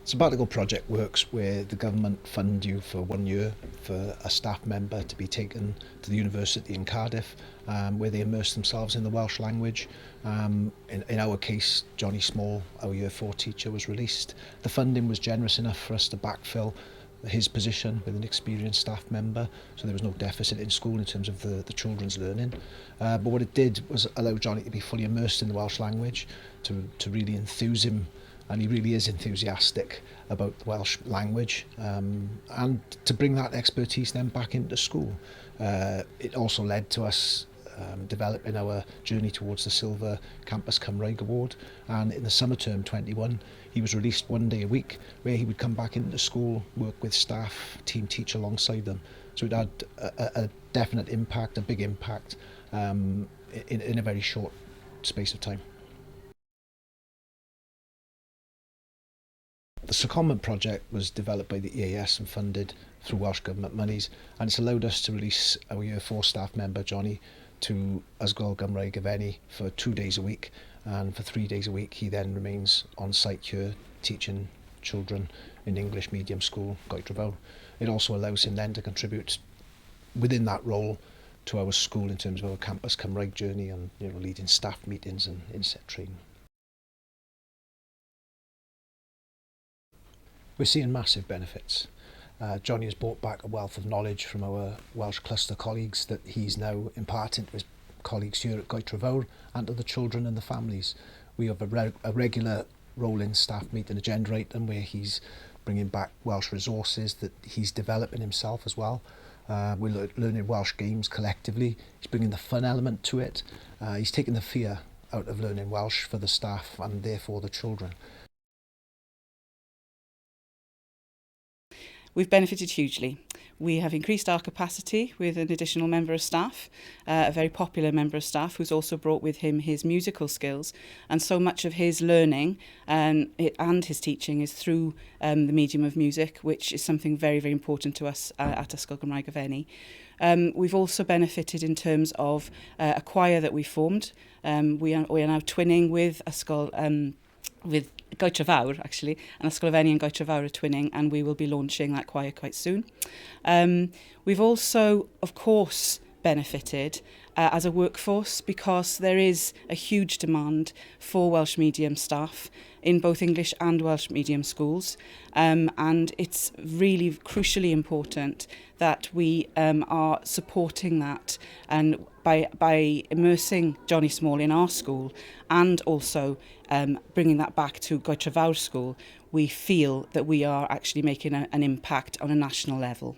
Sabbatical project works where the government fund you for 1 year for a staff member to be taken to the university in Cardiff, where they immerse themselves in the Welsh language. In our case, Johnny Small, our Year 4 teacher, was released. The funding was generous enough for us to backfill his position with an experienced staff member, so there was no deficit in school in terms of the children's learning. But what it did was allow Johnny to be fully immersed in the Welsh language, to really enthuse him, and he really is enthusiastic about the Welsh language, and to bring that expertise then back into school. It also led to us developing our journey towards the Silver Campus Gymraeg Award, and in the summer term 21 he was released 1 day a week where he would come back into school, work with staff, team teach alongside them. So it had a definite impact, a big impact, in a very short space of time. The secondment project was developed by the EAS and funded through Welsh Government monies, and it's allowed us to release our Year 4 staff member Johnny to Ysgol Gymraeg Fenni for 2 days a week, and for 3 days a week he then remains on site here teaching children in English medium school Goytre. It also allows him then to contribute within that role to our school in terms of our campus Gymraeg journey, and leading staff meetings and inset training. We're seeing massive benefits. Johnny has brought back a wealth of knowledge from our Welsh cluster colleagues that he's now imparting to his colleagues here at Goytre and to the children and the families. We have a regular rolling staff meeting agenda item where he's bringing back Welsh resources that he's developing himself as well. We're learning Welsh games collectively. He's bringing the fun element to it. He's taking the fear out of learning Welsh for the staff and therefore the children. We've benefited hugely. We have increased our capacity with an additional member of staff, a very popular member of staff who's also brought with him his musical skills, and so much of his learning and his teaching is through the medium of music, which is something very, very important to us at Ysgol Gymraeg Fenni. We've also benefited in terms of a choir that we formed. We are now twinning with Ysgol with Goytre actually, and Ysgol Fenni and Goytre are twinning, and we will be launching that choir quite soon. We've also, of course, benefited as a workforce because there is a huge demand for Welsh medium staff in both English and Welsh medium schools, and it's really crucially important that we are supporting that, and by immersing Johnny Small in our school and also bringing that back to Goytre School, we feel that we are actually making an impact on a national level.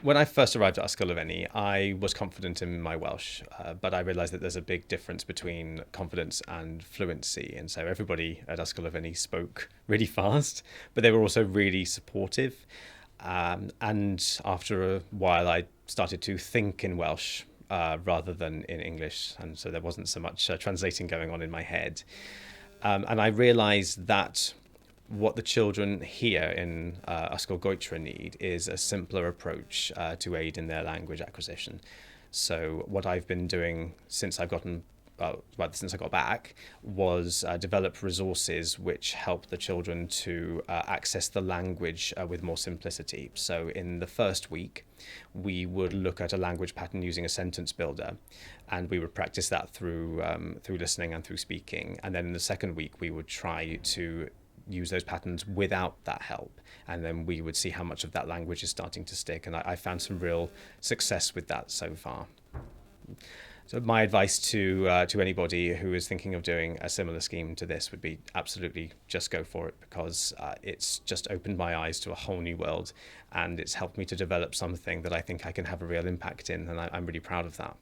When I first arrived at Ysgol Fenni, I was confident in my Welsh, but I realised that there's a big difference between confidence and fluency. And so everybody at Ysgol Fenni spoke really fast, but they were also really supportive. And after a while, I started to think in Welsh rather than in English. And so there wasn't so much translating going on in my head. And I realised that what the children here in Ysgol Goytre need is a simpler approach to aid in their language acquisition. So what I've been doing since I got back was develop resources which help the children to access the language with more simplicity. So in the first week, we would look at a language pattern using a sentence builder, and we would practice that through listening and through speaking. And then in the second week, we would try to use those patterns without that help, and then we would see how much of that language is starting to stick, and I found some real success with that so far. So my advice to anybody who is thinking of doing a similar scheme to this would be absolutely just go for it, because it's just opened my eyes to a whole new world, and it's helped me to develop something that I think I can have a real impact in, and I'm really proud of that.